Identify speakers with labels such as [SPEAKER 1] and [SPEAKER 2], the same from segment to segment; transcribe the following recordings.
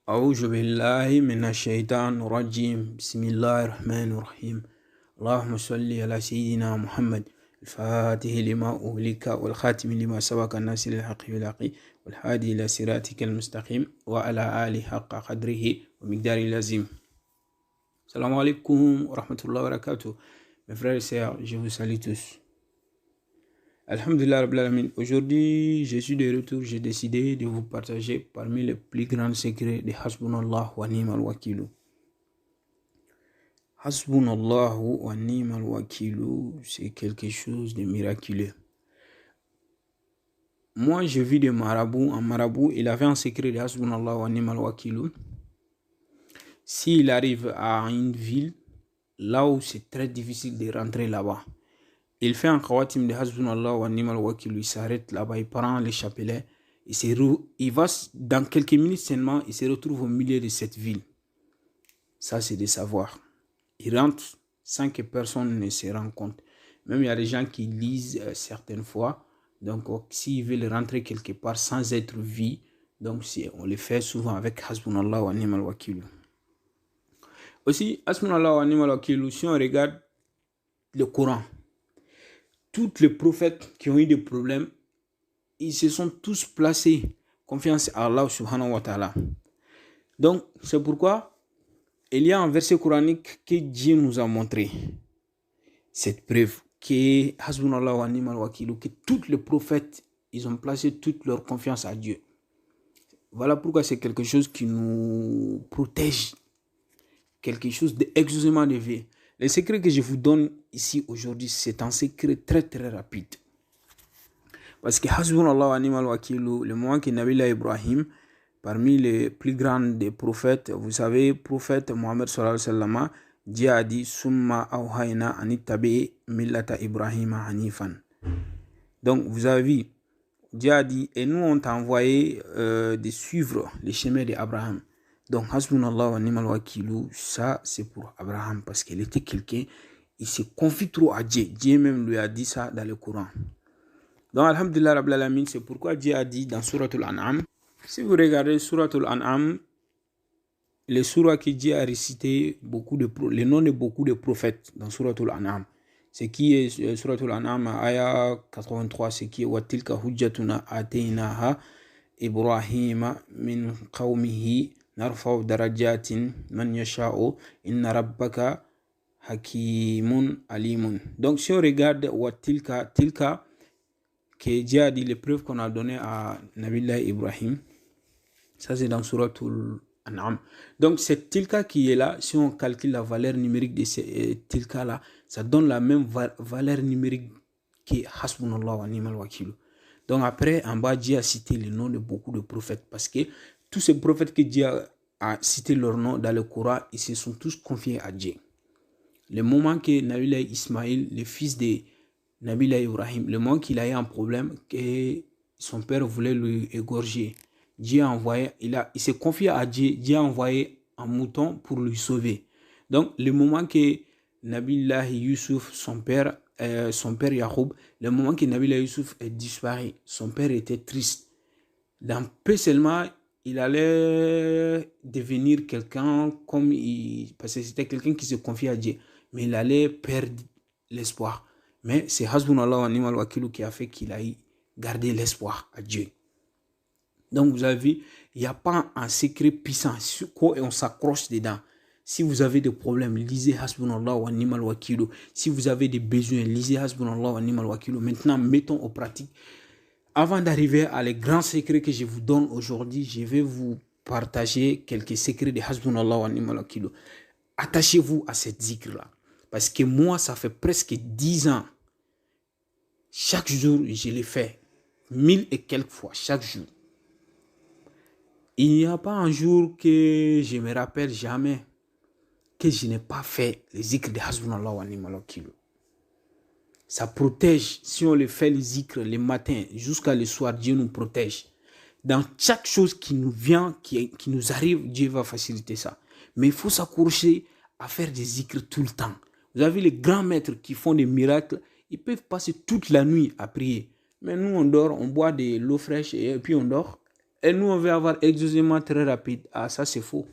[SPEAKER 1] أعوذ بالله من الشيطان الرجيم بسم الله الرحمن الرحيم اللهم صل على سيدنا محمد الفاتح لما أغلق والخاتم لما سبق الناس للحق بالحق والهادي إلى صراطك المستقيم وعلى آله حق قدره ومقداره العظيم. السلام عليكم ورحمة الله وبركاته. Mes frères et sœurs, je vous salue tous. Alhamdulillah Rabbil Alamin. Aujourd'hui, je suis de retour. J'ai décidé de vous partager parmi les plus grands secrets de Hasbunallah wa ni'mal wakilu. Hasbunallah wa ni'mal wakilu, c'est quelque chose de miraculeux. Moi, je vis de marabout. Un marabout, il avait un secret de Hasbunallah wa ni'mal wakilu. S'il arrive à une ville, là où c'est très difficile de rentrer là-bas, il fait un khawatim de Hasbunallah wa ni'mal wakil, il s'arrête là-bas, il prend les chapelets, il va dans quelques minutes seulement, il se retrouve au milieu de cette ville. Ça, c'est de savoir. Il rentre sans que personne ne se rende compte. Même il y a des gens qui lisent certaines fois, donc s'ils veulent rentrer quelque part sans être vus, donc on le fait souvent avec Hasbunallah wa ni'mal wakil. Aussi, Hasbunallah wa ni'mal wakil, si on regarde le Coran, tous les prophètes qui ont eu des problèmes, ils se sont tous placés confiance à Allah subhanahu wa ta'ala. Donc, c'est pourquoi il y a un verset coranique que Dieu nous a montré. Cette preuve que Hasbunallah wa ni'mal wakil, que tous les prophètes, ils ont placé toute leur confiance à Dieu. Voilà pourquoi c'est quelque chose qui nous protège, quelque chose d'exaucément élevé. Le secret que je vous donne ici aujourd'hui, c'est un secret très très rapide. Parce que Hasbunallah wa ni'mal wakil, le moment que Nabi Ibrahim, parmi les plus grands des prophètes, vous savez, prophète Mohammed sallallahu alayhi wa sallam, Dieu a dit Summa awhayna anittabi millata Ibrahim hanifan. Donc vous avez vu, Dieu a dit, et nous on t'a envoyé de suivre les chemins d'Abraham. Donc, Hasbunallah wa ni'mal wakilu, ça c'est pour Abraham parce qu'il était quelqu'un, il se confie trop à Dieu. Dieu même lui a dit ça dans le Coran. Donc, Alhamdulillah Rabbil Alamin, c'est pourquoi Dieu a dit dans Suratul An'am, si vous regardez Suratul An'am, les surahs que Dieu a récité, les noms de beaucoup de prophètes dans Suratul An'am. Ce qui est Suratul An'am, ayah 83, ce qui est Watilka hujjatuna ataynaha Ibrahima min qawmihi narfa'u darajatin man yasha'u inna rabbaka hakimun alimun. Donc si on regarde Watilka, tilka, que Dieu a dit les preuves qu'on a données à Nabiullah Ibrahim, ça c'est dans Suratul An'am. Donc cette tilka qui est là, si on calcule la valeur numérique de cette tilka là, ça donne la même valeur numérique que Hasbunallah wa ni'mal wakil. Donc après, en bas, Dieu a cité le nom de beaucoup de prophètes parce que tous ces prophètes que Dieu a cité leur nom dans le Coran, ils se sont tous confiés à Dieu. Le moment que Nabiullah Ismaïl, le fils de Nabiullah Ibrahim, le moment qu'il a eu un problème, que son père voulait lui égorger, Dieu a envoyé, il s'est confié à Dieu, Dieu a envoyé un mouton pour lui sauver. Donc le moment que Nabiullah Yusuf, son père Yacoub, le moment que Nabiullah Yusuf est disparu, son père était triste. Dans peu seulement, il allait devenir quelqu'un parce que c'était quelqu'un qui se confiait à Dieu, mais il allait perdre l'espoir. Mais c'est Hasbunallah wa ni'mal wakil qui a fait qu'il a gardé l'espoir à Dieu. Donc vous avez vu, il n'y a pas un secret puissant sur quoi on s'accroche dedans. Si vous avez des problèmes, lisez Hasbunallah wa ni'mal wakil. Si vous avez des besoins, lisez Hasbunallah wa ni'mal wakil. Maintenant, mettons en pratique. Avant d'arriver à les grands secrets que je vous donne aujourd'hui, je vais vous partager quelques secrets de Hasbunallah wa ni'mal wakil. Attachez-vous à cette zikr-là. Parce que moi, ça fait presque 10 ans. Chaque jour, je l'ai fait. 1000 et quelques fois, chaque jour. Il n'y a pas un jour que je me rappelle jamais que je n'ai pas fait les zikr de Hasbunallah wa ni'mal wakil. Ça protège. Si on le fait les zikr le matin jusqu'à le soir, Dieu nous protège. Dans chaque chose qui nous vient, qui nous arrive, Dieu va faciliter ça. Mais il faut s'accrocher à faire des zikr tout le temps. Vous avez les grands maîtres qui font des miracles, ils peuvent passer toute la nuit à prier. Mais nous, on dort, on boit de l'eau fraîche et puis on dort. Et nous, on veut avoir exaucement très rapide. Ah, ça, c'est faux.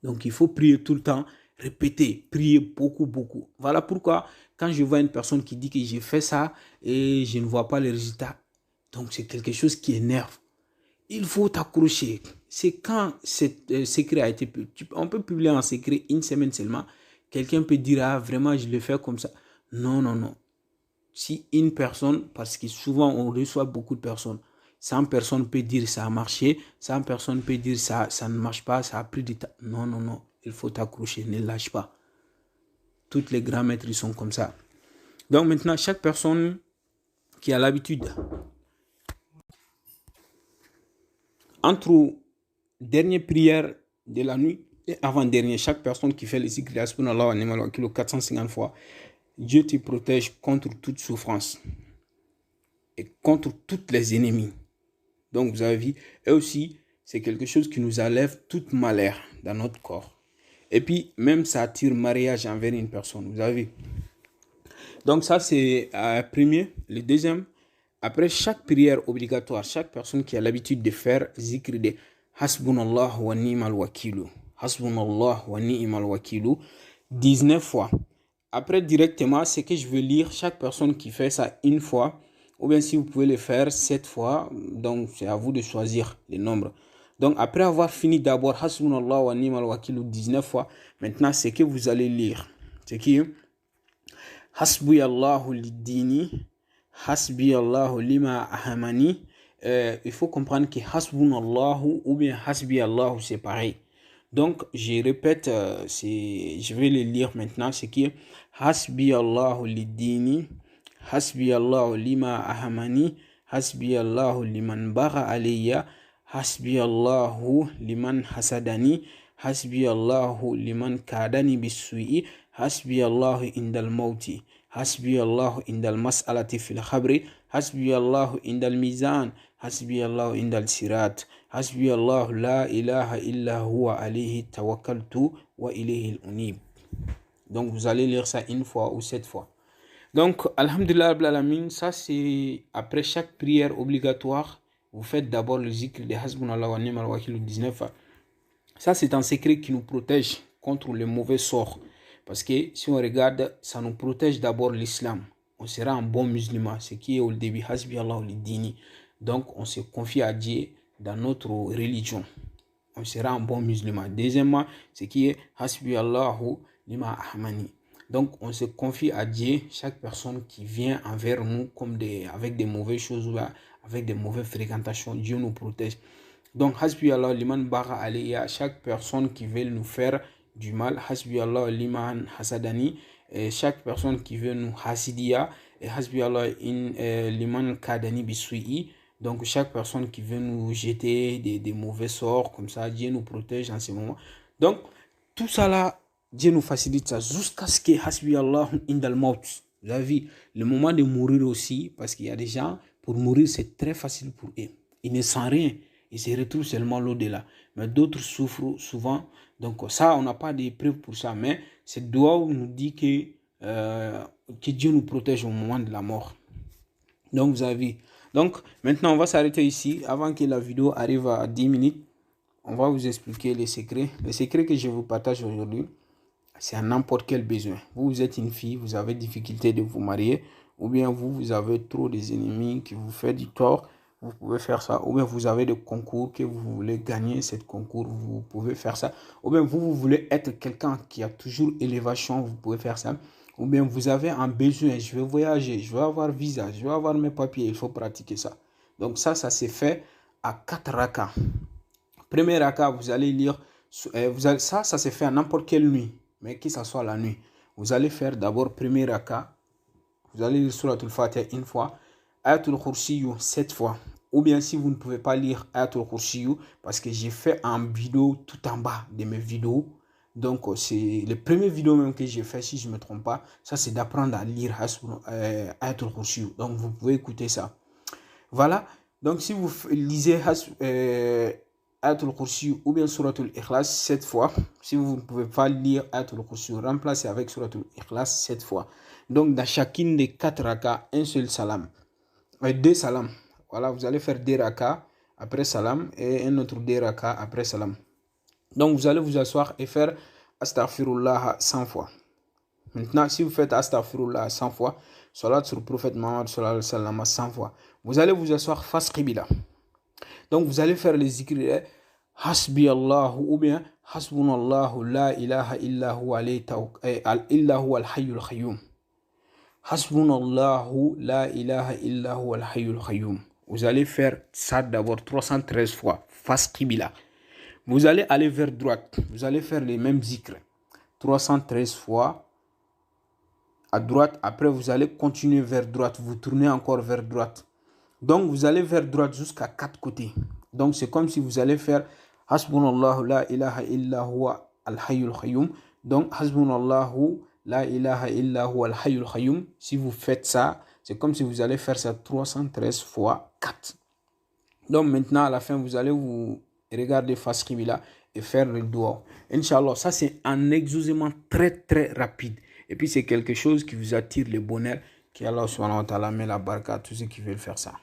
[SPEAKER 1] Donc, il faut prier tout le temps, répéter, prier beaucoup, beaucoup. Voilà pourquoi, quand je vois une personne qui dit que j'ai fait ça et je ne vois pas les résultats, donc c'est quelque chose qui énerve. Il faut t'accrocher. C'est quand ce secret a été... On peut publier un secret une semaine seulement. Quelqu'un peut dire, ah, vraiment, je le fais comme ça. Non, non, non. Si une personne, parce que souvent on reçoit beaucoup de personnes, 100 personnes peut dire ça a marché, 100 personnes peut dire ça ne marche pas, ça a pris du temps. Non, non, non, il faut t'accrocher, ne lâche pas. Toutes les grands maîtres, ils sont comme ça. Donc maintenant, chaque personne qui a l'habitude, entre dernière prière de la nuit et avant-dernière, chaque personne qui fait les zikr d'Hasbunallah wa ni'mal wakil 450 fois, Dieu te protège contre toute souffrance et contre tous les ennemis. Donc vous avez vu, et aussi, c'est quelque chose qui nous enlève toute malheur dans notre corps. Et puis, même ça attire mariage envers une personne, vous avez vu. Donc ça, c'est le premier. Le deuxième, après chaque prière obligatoire, chaque personne qui a l'habitude de faire zikr de Hasbunallah wa ni'mal wakilu. Hasbunallah wa ni'mal wakilu 19 fois. Après, directement, c'est que je veux lire chaque personne qui fait ça une fois, ou bien si vous pouvez le faire 7 fois, donc c'est à vous de choisir les nombres. Donc après avoir fini d'abord Hasbunallah wa ni'mal wakilu 19 fois, maintenant c'est que vous allez lire. C'est qui Hasbi Allahu lidini, Hasbi Allahu lima ahamani. Il faut comprendre que Hasbunallahu ou bien Hasbi Allahu c'est pareil. Donc, je répète, je vais le lire maintenant, c'est qui est Hasbi Allahu lidini, Hasbi Allahu lima ahamani, Hasbi Allahu liman bara alayya, Hasbi Allahu liman hasadani, Hasbi Allahu liman kadani bisui, Hasbi Allahu indal mauti, Hasbi Allahu indal mas'alati fil khabri, Hasbi Allahu indal mizan, Hasbi Allahu indal sirat, Hasbi Allah la ilaha illa huwa alayhi tawakkaltu wa ilayhi al-unib. Donc vous allez lire ça une fois ou 7 fois. Donc alhamdulillah rabbil alamin, ça c'est après chaque prière obligatoire, vous faites d'abord le zikr de Hasbunallah wa ni'mal wakil 19. Ça c'est un secret qui nous protège contre le mauvais sort. Parce que si on regarde, ça nous protège d'abord l'islam. On sera un bon musulman, ce qui est au début Hasbi Allah lidini. Donc on se confie à Dieu dans notre religion. On sera un bon musulman. Deuxièmement, ce qui est Hasbi Allahu lima ahmani. Donc on se confie à Dieu, chaque personne qui vient envers nous comme avec des mauvaises choses ou avec des mauvaises fréquentations, Dieu nous protège. Donc Hasbi Allah liman bara alayya, chaque personne qui veut nous faire du mal, Hasbi Allah liman hasadani, et chaque personne qui veut nous hasidia, et Hasbi Allah liman kadani bisui. Donc chaque personne qui veut nous jeter des mauvais sorts, comme ça, Dieu nous protège en ce moment. Donc tout ça là, Dieu nous facilite ça jusqu'à ce que Hasbi Allah indal maut. Vous avez vu, le moment de mourir aussi, parce qu'il y a des gens, pour mourir c'est très facile pour eux. Ils ne sentent rien, ils se retrouvent seulement l'au-delà. Mais d'autres souffrent souvent. Donc ça, on n'a pas de preuves pour ça. Mais cette doigt nous dit que Dieu nous protège au moment de la mort. Donc vous avez vu. Donc maintenant on va s'arrêter ici avant que la vidéo arrive à 10 minutes. On va vous expliquer les secrets. Le secret que je vous partage aujourd'hui, c'est à n'importe quel besoin. Vous êtes une fille, vous avez difficulté de vous marier, ou bien vous avez trop des ennemis qui vous font du tort, vous pouvez faire ça. Ou bien vous avez des concours que vous voulez gagner, ce concours, vous pouvez faire ça. Ou bien vous voulez être quelqu'un qui a toujours élévation, vous pouvez faire ça. Ou bien vous avez un besoin, je veux voyager, je veux avoir visa, je veux avoir mes papiers, il faut pratiquer ça. Donc ça s'est fait à 4 rakas. Premier raka, vous allez lire, ça s'est fait à n'importe quelle nuit, mais que ça soit la nuit. Vous allez faire d'abord premier raka, vous allez lire Suratul Fatiha une fois, Ayatul Kursiyu 7 fois. Ou bien si vous ne pouvez pas lire Ayatul Kursiyu, parce que j'ai fait un vidéo tout en bas de mes vidéos. Donc c'est le premier vidéo même que j'ai fait, si je ne me trompe pas. Ça c'est d'apprendre à lire Ayatul Kursiyu. Donc vous pouvez écouter ça. Voilà. Donc si vous lisez Ayatul Kursiyu ou bien Suratul Ikhlas 7 fois, si vous ne pouvez pas lire Ayatul Kursiyu, remplacez avec Suratul Ikhlas 7 fois. Donc dans chacune des 4 rakas, un seul salam. 2 salams. Voilà, vous allez faire 2 rakas après salam et un autre 2 raka après salam. Donc vous allez vous asseoir et faire astaghfirullah 100 fois. Maintenant, si vous faites astaghfirullah 100 fois, salat sur le prophète Muhammad sallallahu alayhi wa sallam 100 fois, vous allez vous asseoir face qibla. Donc vous allez faire les zikrs hasbi Allah ou bien hasbunallahu la ilaha illa huwa al-hayyul qayyum. Hasbunallahu la ilaha illa huwa al-hayyul qayyum. Vous allez faire ça d'abord 313 fois face qibla. Vous allez aller vers droite, vous allez faire les mêmes zikrs 313 fois à droite. Après vous allez continuer vers droite, vous tournez encore vers droite. Donc vous allez vers droite jusqu'à 4 côtés. Donc c'est comme si vous allez faire hasbunallahu la ilaha illa huwa al-hayyul qayyum. Donc hasbunallahu la ilaha illa huwa al-hayyul qayyum. Si vous faites ça, c'est comme si vous allez faire ça 313 fois 4. Donc maintenant à la fin vous allez vous regarder face qibla et faire le dua. Inch'Allah, ça c'est un exaucement très très rapide. Et puis c'est quelque chose qui vous attire le bonheur. Qu'Allah subhanahu wa ta'ala met la baraka à tous ceux qui veulent faire ça.